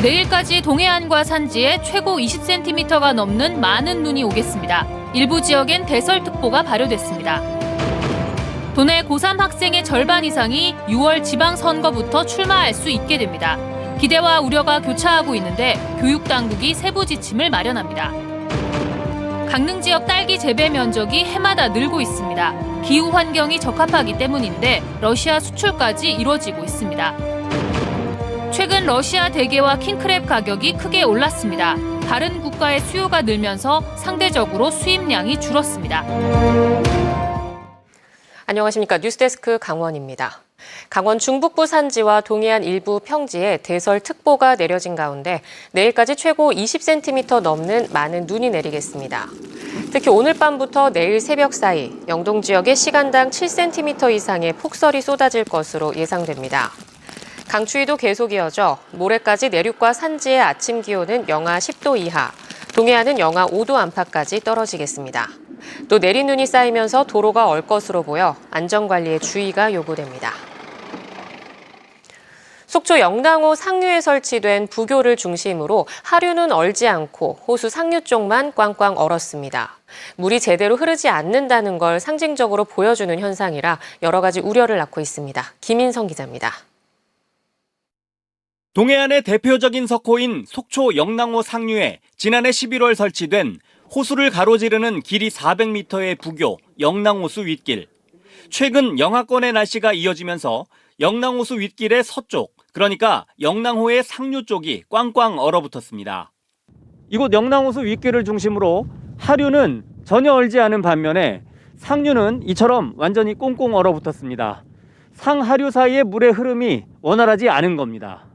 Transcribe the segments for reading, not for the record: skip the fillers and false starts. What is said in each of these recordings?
내일까지 동해안과 산지에 최고 20cm가 넘는 많은 눈이 오겠습니다. 일부 지역엔 대설특보가 발효됐습니다. 도내 고3 학생의 절반 이상이 6월 지방선거부터 출마할 수 있게 됩니다. 기대와 우려가 교차하고 있는데 교육당국이 세부 지침을 마련합니다. 강릉 지역 딸기 재배 면적이 해마다 늘고 있습니다. 기후 환경이 적합하기 때문인데 러시아 수출까지 이뤄지고 있습니다. 최근 러시아 대게와 킹크랩 가격이 크게 올랐습니다. 다른 국가의 수요가 늘면서 상대적으로 수입량이 줄었습니다. 안녕하십니까. 뉴스데스크 강원입니다. 강원 중북부 산지와 동해안 일부 평지에 대설특보가 내려진 가운데 내일까지 최고 20cm 넘는 많은 눈이 내리겠습니다. 특히 오늘 밤부터 내일 새벽 사이 영동 지역에 시간당 7cm 이상의 폭설이 쏟아질 것으로 예상됩니다. 강추위도 계속 이어져 모레까지 내륙과 산지의 아침 기온은 영하 10도 이하, 동해안은 영하 5도 안팎까지 떨어지겠습니다. 또 내린 눈이 쌓이면서 도로가 얼 것으로 보여 안전관리에 주의가 요구됩니다. 속초 영랑호 상류에 설치된 부교를 중심으로 하류는 얼지 않고 호수 상류 쪽만 꽝꽝 얼었습니다. 물이 제대로 흐르지 않는다는 걸 상징적으로 보여주는 현상이라 여러 가지 우려를 낳고 있습니다. 김인성 기자입니다. 동해안의 대표적인 석호인 속초 영랑호 상류에 지난해 11월 설치된 호수를 가로지르는 길이 400m의 부교 영랑호수 윗길. 최근 영하권의 날씨가 이어지면서 영랑호수 윗길의 서쪽, 그러니까 영랑호의 상류 쪽이 꽝꽝 얼어붙었습니다. 이곳 영랑호수 윗길을 중심으로 하류는 전혀 얼지 않은 반면에 상류는 이처럼 완전히 꽁꽁 얼어붙었습니다. 상하류 사이의 물의 흐름이 원활하지 않은 겁니다.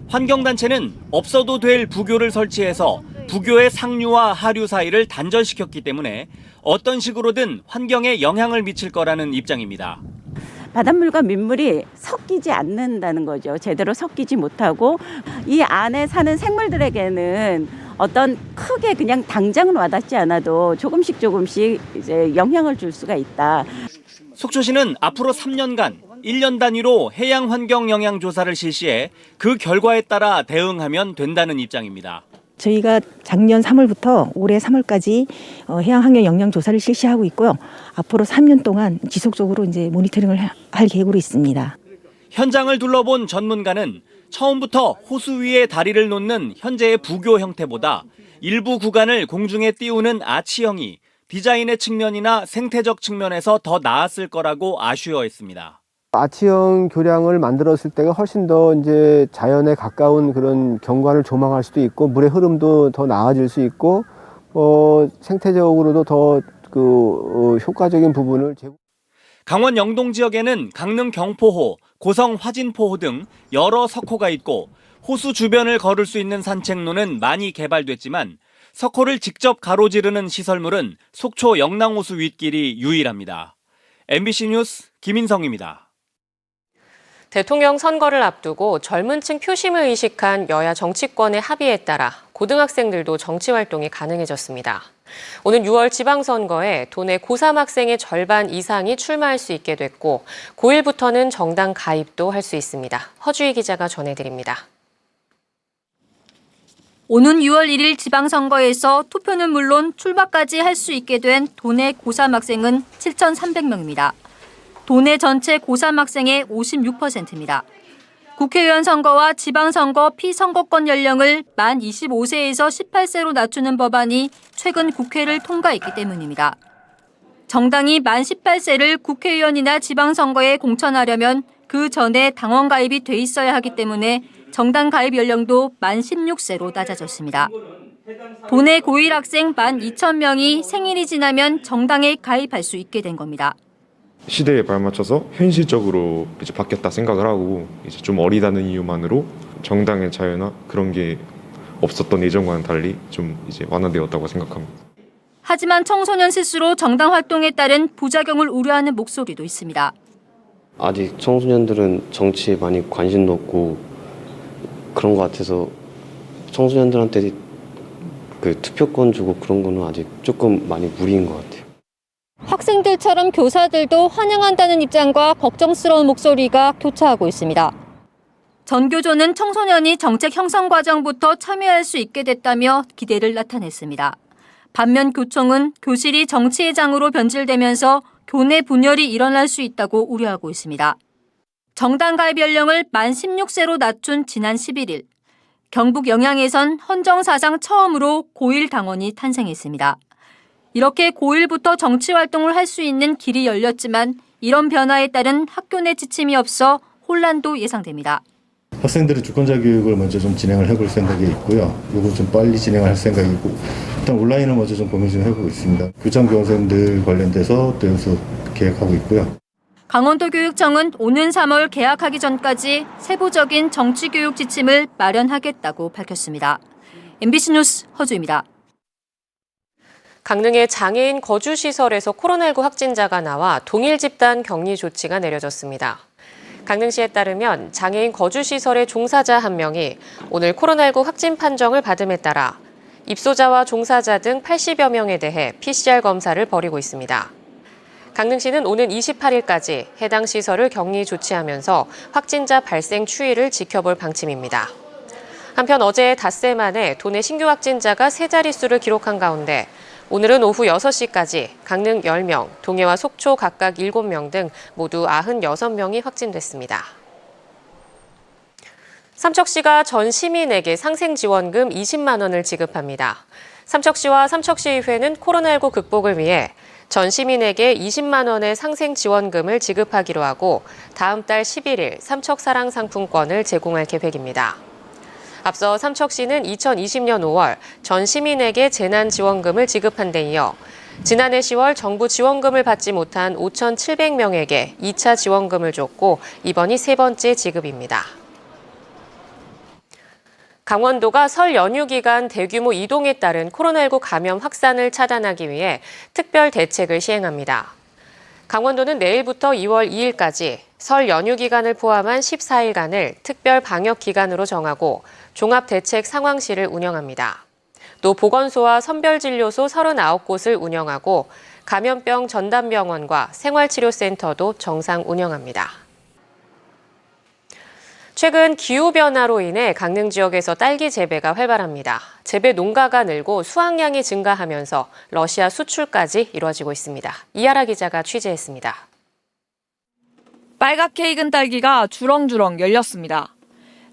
환경단체는 없어도 될 부교를 설치해서 부교의 상류와 하류 사이를 단절시켰기 때문에 어떤 식으로든 환경에 영향을 미칠 거라는 입장입니다. 바닷물과 민물이 섞이지 않는다는 거죠. 제대로 섞이지 못하고 이 안에 사는 생물들에게는 어떤 크게 그냥 당장은 와닿지 않아도 조금씩 이제 영향을 줄 수가 있다. 속초시는 앞으로 3년간 1년 단위로 해양 환경 영향 조사를 실시해 그 결과에 따라 대응하면 된다는 입장입니다. 저희가 작년 3월부터 올해 3월까지 해양 환경 영향 조사를 실시하고 있고요. 앞으로 3년 동안 지속적으로 이제 모니터링을 할 계획으로 있습니다. 현장을 둘러본 전문가는 처음부터 호수 위에 다리를 놓는 현재의 부교 형태보다 일부 구간을 공중에 띄우는 아치형이 디자인의 측면이나 생태적 측면에서 더 나았을 거라고 아쉬워했습니다. 아치형 교량을 만들었을 때가 훨씬 더 이제 자연에 가까운 그런 경관을 조망할 수도 있고 물의 흐름도 더 나아질 수 있고 생태적으로도 더 효과적인 부분을 강원 영동 지역에는 강릉 경포호, 고성 화진포호 등 여러 석호가 있고 호수 주변을 걸을 수 있는 산책로는 많이 개발됐지만 석호를 직접 가로지르는 시설물은 속초 영랑호수 윗길이 유일합니다. MBC 뉴스 김인성입니다. 대통령 선거를 앞두고 젊은 층 표심을 의식한 여야 정치권의 합의에 따라 고등학생들도 정치활동이 가능해졌습니다. 오는 6월 지방선거에 도내 고3 학생의 절반 이상이 출마할 수 있게 됐고 고1부터는 정당 가입도 할 수 있습니다. 허주희 기자가 전해드립니다. 오는 6월 1일 지방선거에서 투표는 물론 출마까지 할 수 있게 된 도내 고3 학생은 7,300명입니다. 도내 전체 고3 학생의 56%입니다. 국회의원 선거와 지방선거 피선거권 연령을 만 25세에서 18세로 낮추는 법안이 최근 국회를 통과했기 때문입니다. 정당이 만 18세를 국회의원이나 지방선거에 공천하려면 그 전에 당원 가입이 돼 있어야 하기 때문에 정당 가입 연령도 만 16세로 낮아졌습니다. 도내 고1 학생 만 2,000명이 생일이 지나면 정당에 가입할 수 있게 된 겁니다. 시대에 발맞춰서 현실적으로 이제 바뀌었다 생각을 하고 이제 좀 어리다는 이유만으로 정당의 자유나 그런 게 없었던 예전과는 달리 좀 이제 완화되었다고 생각합니다. 하지만 청소년 스스로 정당 활동에 따른 부작용을 우려하는 목소리도 있습니다. 아직 청소년들은 정치에 많이 관심도 없고 그런 것 같아서 청소년들한테 그 투표권 주고 그런 거는 아직 조금 많이 무리인 것 같아요. 학생들처럼 교사들도 환영한다는 입장과 걱정스러운 목소리가 교차하고 있습니다. 전교조는 청소년이 정책 형성 과정부터 참여할 수 있게 됐다며 기대를 나타냈습니다. 반면 교총은 교실이 정치의 장으로 변질되면서 교내 분열이 일어날 수 있다고 우려하고 있습니다. 정당 가입 연령을 만 16세로 낮춘 지난 11일, 경북 영양에선 헌정 사상 처음으로 고1 당원이 탄생했습니다. 이렇게 고1부터 정치 활동을 할 수 있는 길이 열렸지만 이런 변화에 따른 학교 내 지침이 없어 혼란도 예상됩니다. 학생들의 주권자 교육을 먼저 좀 진행을 해볼 생각이 있고요. 이거 좀 빨리 진행을 할 생각이고 일단 온라인을 먼저 좀 고민 좀 해보고 있습니다. 교장 교원생들 관련돼서 또 연수 계획하고 있고요. 강원도 교육청은 오는 3월 개학하기 전까지 세부적인 정치교육 지침을 마련하겠다고 밝혔습니다. MBC 뉴스 허주입니다. 강릉의 장애인 거주시설에서 코로나19 확진자가 나와 동일 집단 격리 조치가 내려졌습니다. 강릉시에 따르면 장애인 거주시설의 종사자 1명이 오늘 코로나19 확진 판정을 받음에 따라 입소자와 종사자 등 80여 명에 대해 PCR 검사를 벌이고 있습니다. 강릉시는 오는 28일까지 해당 시설을 격리 조치하면서 확진자 발생 추이를 지켜볼 방침입니다. 한편 어제 닷새 만에 도내 신규 확진자가 3자릿수를 기록한 가운데 오늘은 오후 6시까지 강릉 10명, 동해와 속초 각각 7명 등 모두 96명이 확진됐습니다. 삼척시가 전 시민에게 상생지원금 20만 원을 지급합니다. 삼척시와 삼척시의회는 코로나19 극복을 위해 전 시민에게 20만 원의 상생지원금을 지급하기로 하고 다음 달 11일 삼척사랑 상품권을 제공할 계획입니다. 앞서 삼척시는 2020년 5월 전 시민에게 재난지원금을 지급한 데 이어 지난해 10월 정부 지원금을 받지 못한 5,700명에게 2차 지원금을 줬고 이번이 3번째 지급입니다. 강원도가 설 연휴 기간 대규모 이동에 따른 코로나19 감염 확산을 차단하기 위해 특별 대책을 시행합니다. 강원도는 내일부터 2월 2일까지 설 연휴 기간을 포함한 14일간을 특별 방역 기간으로 정하고 종합대책 상황실을 운영합니다. 또 보건소와 선별진료소 39곳을 운영하고 감염병 전담병원과 생활치료센터도 정상 운영합니다. 최근 기후변화로 인해 강릉 지역에서 딸기 재배가 활발합니다. 재배 농가가 늘고 수확량이 증가하면서 러시아 수출까지 이루어지고 있습니다. 이하라 기자가 취재했습니다. 빨갛게 익은 딸기가 주렁주렁 열렸습니다.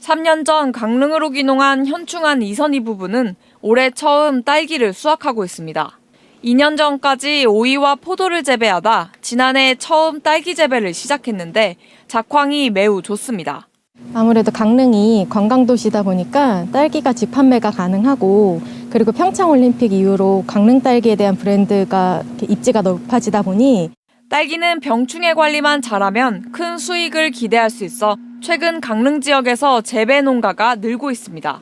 3년 전 강릉으로 귀농한 현충한 이선희 부부는 올해 처음 딸기를 수확하고 있습니다. 2년 전까지 오이와 포도를 재배하다 지난해 처음 딸기 재배를 시작했는데 작황이 매우 좋습니다. 아무래도 강릉이 관광도시다 보니까 딸기가 직판매가 가능하고 그리고 평창올림픽 이후로 강릉 딸기에 대한 브랜드가 입지가 높아지다 보니 딸기는 병충해 관리만 잘하면 큰 수익을 기대할 수 있어 최근 강릉 지역에서 재배 농가가 늘고 있습니다.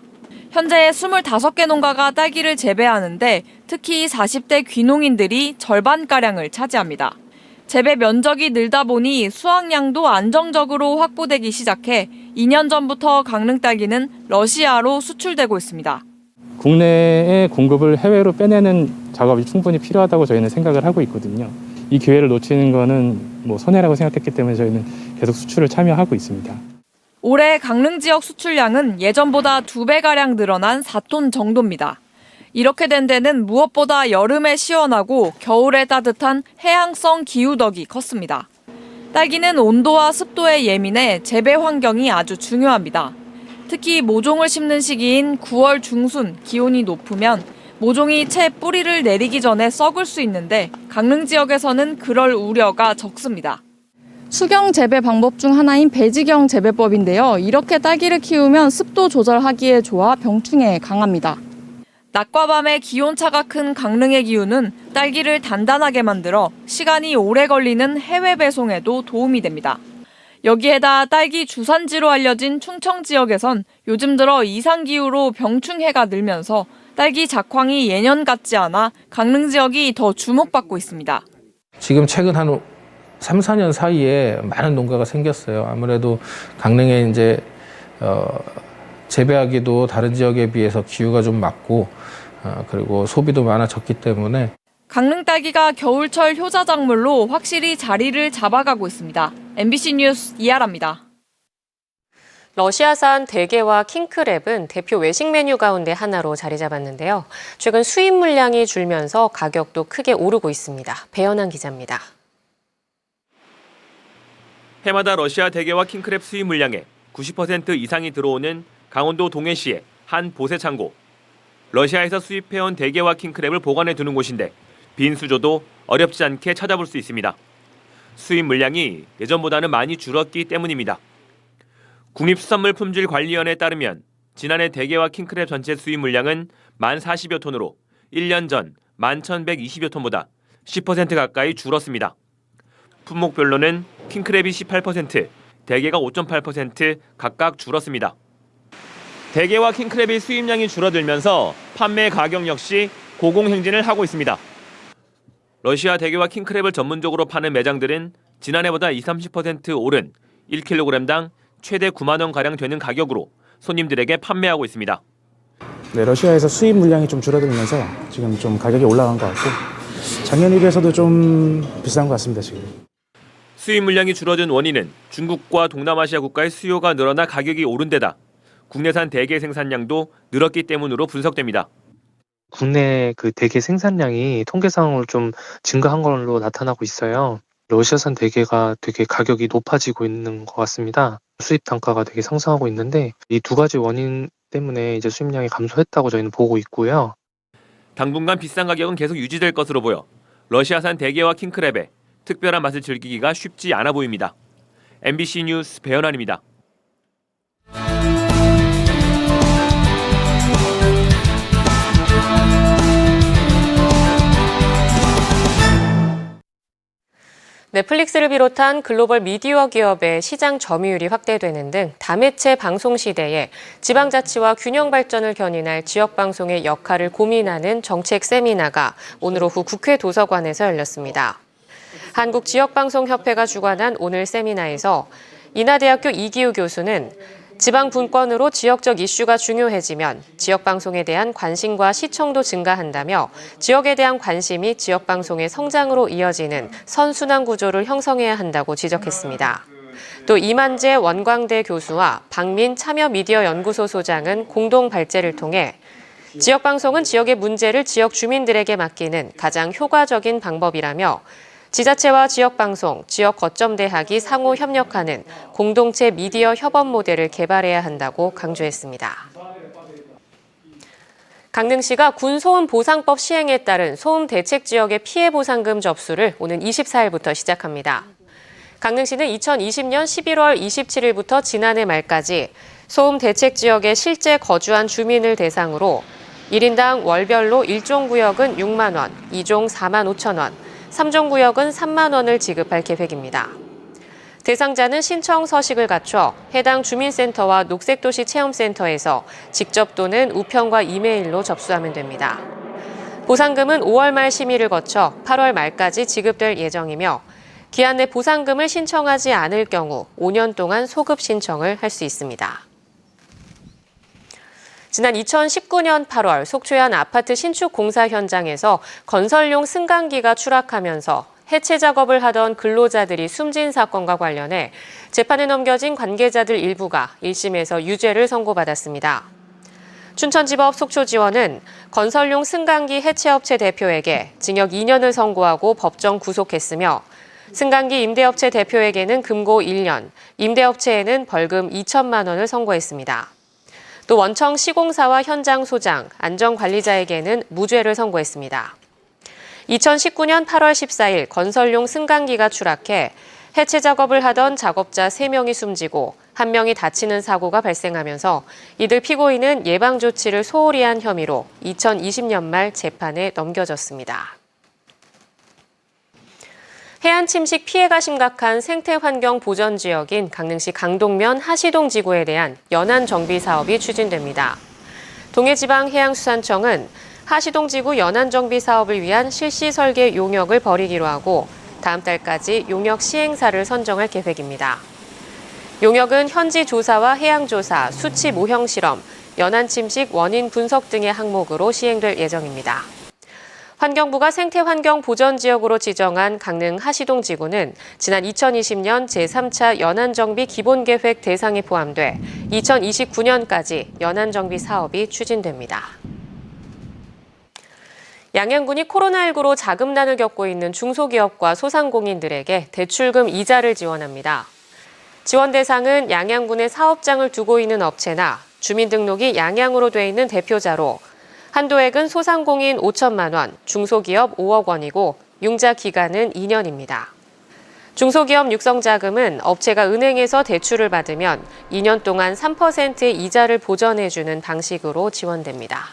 현재 25개 농가가 딸기를 재배하는데 특히 40대 귀농인들이 절반가량을 차지합니다. 재배 면적이 늘다 보니 수확량도 안정적으로 확보되기 시작해 2년 전부터 강릉 딸기는 러시아로 수출되고 있습니다. 국내의 공급을 해외로 빼내는 작업이 충분히 필요하다고 저희는 생각을 하고 있거든요. 이 기회를 놓치는 거는 손해라고 생각했기 때문에 저희는 계속 수출을 참여하고 있습니다. 올해 강릉 지역 수출량은 예전보다 2배가량 늘어난 4톤 정도입니다. 이렇게 된 데는 무엇보다 여름에 시원하고 겨울에 따뜻한 해양성 기후덕이 컸습니다. 딸기는 온도와 습도에 예민해 재배 환경이 아주 중요합니다. 특히 모종을 심는 시기인 9월 중순 기온이 높으면 모종이 채 뿌리를 내리기 전에 썩을 수 있는데 강릉 지역에서는 그럴 우려가 적습니다. 수경 재배 방법 중 하나인 배지경 재배법인데요. 이렇게 딸기를 키우면 습도 조절하기에 좋아 병충해에 강합니다. 낮과 밤의 기온차가 큰 강릉의 기후는 딸기를 단단하게 만들어 시간이 오래 걸리는 해외 배송에도 도움이 됩니다. 여기에다 딸기 주산지로 알려진 충청 지역에선 요즘 들어 이상기후로 병충해가 늘면서 딸기 작황이 예년 같지 않아 강릉 지역이 더 주목받고 있습니다. 지금 최근 한 3, 4년 사이에 많은 농가가 생겼어요. 아무래도 강릉에 이제 재배하기도 다른 지역에 비해서 기후가 좀 맞고 그리고 소비도 많아졌기 때문에 강릉 딸기가 겨울철 효자작물로 확실히 자리를 잡아가고 있습니다. MBC 뉴스 이하라입니다. 러시아산 대게와 킹크랩은 대표 외식 메뉴 가운데 하나로 자리 잡았는데요. 최근 수입 물량이 줄면서 가격도 크게 오르고 있습니다. 배현환 기자입니다. 해마다 러시아 대게와 킹크랩 수입 물량의 90% 이상이 들어오는 강원도 동해시의 한 보세 창고. 러시아에서 수입해온 대게와 킹크랩을 보관해 두는 곳인데 빈 수조도 어렵지 않게 찾아볼 수 있습니다. 수입 물량이 예전보다는 많이 줄었기 때문입니다. 국립수산물품질관리위원회에 따르면 지난해 대게와 킹크랩 전체 수입 물량은 1,040여 톤으로 1년 전 11,120여 톤보다 10% 가까이 줄었습니다. 품목별로는 킹크랩이 18%, 대게가 5.8% 각각 줄었습니다. 대게와 킹크랩의 수입량이 줄어들면서 판매 가격 역시 고공행진을 하고 있습니다. 러시아 대게와 킹크랩을 전문적으로 파는 매장들은 지난해보다 20-30% 오른 1kg당 최대 9만 원가량 되는 가격으로 손님들에게 판매하고 있습니다. 네, 러시아에서 수입 물량이 좀 줄어들면서 지금 좀 가격이 올라간 것 같고 작년에 비해서도 좀 비싼 것 같습니다, 지금. 수입 물량이 줄어든 원인은 중국과 동남아시아 국가의 수요가 늘어나 가격이 오른 데다 국내산 대게 생산량도 늘었기 때문으로 분석됩니다. 국내 그 대게 생산량이 통계상으로 좀 증가한 걸로 나타나고 있어요. 러시아산 대게가 되게 가격이 높아지고 있는 것 같습니다. 수입 단가가 되게 상승하고 있는데 이 두 가지 원인 때문에 이제 수입량이 감소했다고 저희는 보고 있고요. 당분간 비싼 가격은 계속 유지될 것으로 보여 러시아산 대게와 킹크랩의 특별한 맛을 즐기기가 쉽지 않아 보입니다. MBC 뉴스 배현환입니다. 넷플릭스를 비롯한 글로벌 미디어 기업의 시장 점유율이 확대되는 등 다매체 방송 시대에 지방자치와 균형 발전을 견인할 지역방송의 역할을 고민하는 정책 세미나가 오늘 오후 국회 도서관에서 열렸습니다. 한국지역방송협회가 주관한 오늘 세미나에서 인하대학교 이기우 교수는 지방 분권으로 지역적 이슈가 중요해지면 지역방송에 대한 관심과 시청도 증가한다며 지역에 대한 관심이 지역방송의 성장으로 이어지는 선순환 구조를 형성해야 한다고 지적했습니다. 또 이만재 원광대 교수와 박민 참여미디어연구소 소장은 공동 발제를 통해 지역방송은 지역의 문제를 지역 주민들에게 맡기는 가장 효과적인 방법이라며 지자체와 지역방송, 지역 거점 대학이 상호 협력하는 공동체 미디어 협업 모델을 개발해야 한다고 강조했습니다. 강릉시가 군소음 보상법 시행에 따른 소음 대책 지역의 피해 보상금 접수를 오는 24일부터 시작합니다. 강릉시는 2020년 11월 27일부터 지난해 말까지 소음 대책 지역에 실제 거주한 주민을 대상으로 1인당 월별로 1종 구역은 6만 원, 2종 4만 5천 원, 3종 구역은 3만 원을 지급할 계획입니다. 대상자는 신청 서식을 갖춰 해당 주민센터와 녹색도시 체험센터에서 직접 또는 우편과 이메일로 접수하면 됩니다. 보상금은 5월 말 심의를 거쳐 8월 말까지 지급될 예정이며 기한 내 보상금을 신청하지 않을 경우 5년 동안 소급 신청을 할 수 있습니다. 지난 2019년 8월 속초의 한 아파트 신축 공사 현장에서 건설용 승강기가 추락하면서 해체 작업을 하던 근로자들이 숨진 사건과 관련해 재판에 넘겨진 관계자들 일부가 1심에서 유죄를 선고받았습니다. 춘천지법 속초지원은 건설용 승강기 해체업체 대표에게 징역 2년을 선고하고 법정 구속했으며 승강기 임대업체 대표에게는 금고 1년, 임대업체에는 벌금 2천만 원을 선고했습니다. 또 원청 시공사와 현장 소장, 안전관리자에게는 무죄를 선고했습니다. 2019년 8월 14일 건설용 승강기가 추락해 해체 작업을 하던 작업자 3명이 숨지고 1명이 다치는 사고가 발생하면서 이들 피고인은 예방조치를 소홀히 한 혐의로 2020년 말 재판에 넘겨졌습니다. 해안 침식 피해가 심각한 생태환경 보전 지역인 강릉시 강동면 하시동 지구에 대한 연안 정비 사업이 추진됩니다. 동해지방해양수산청은 하시동 지구 연안 정비 사업을 위한 실시 설계 용역을 벌이기로 하고 다음 달까지 용역 시행사를 선정할 계획입니다. 용역은 현지 조사와 해양조사, 수치 모형 실험, 연안 침식 원인 분석 등의 항목으로 시행될 예정입니다. 환경부가 생태환경보전지역으로 지정한 강릉 하시동 지구는 지난 2020년 제3차 연안정비 기본계획 대상에 포함돼 2029년까지 연안정비 사업이 추진됩니다. 양양군이 코로나19로 자금난을 겪고 있는 중소기업과 소상공인들에게 대출금 이자를 지원합니다. 지원 대상은 양양군에 사업장을 두고 있는 업체나 주민등록이 양양으로 돼 있는 대표자로 한도액은 소상공인 5천만 원, 중소기업 5억 원이고 융자 기간은 2년입니다. 중소기업 육성자금은 업체가 은행에서 대출을 받으면 2년 동안 3%의 이자를 보전해주는 방식으로 지원됩니다.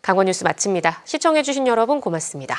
강원 뉴스 마칩니다. 시청해주신 여러분 고맙습니다.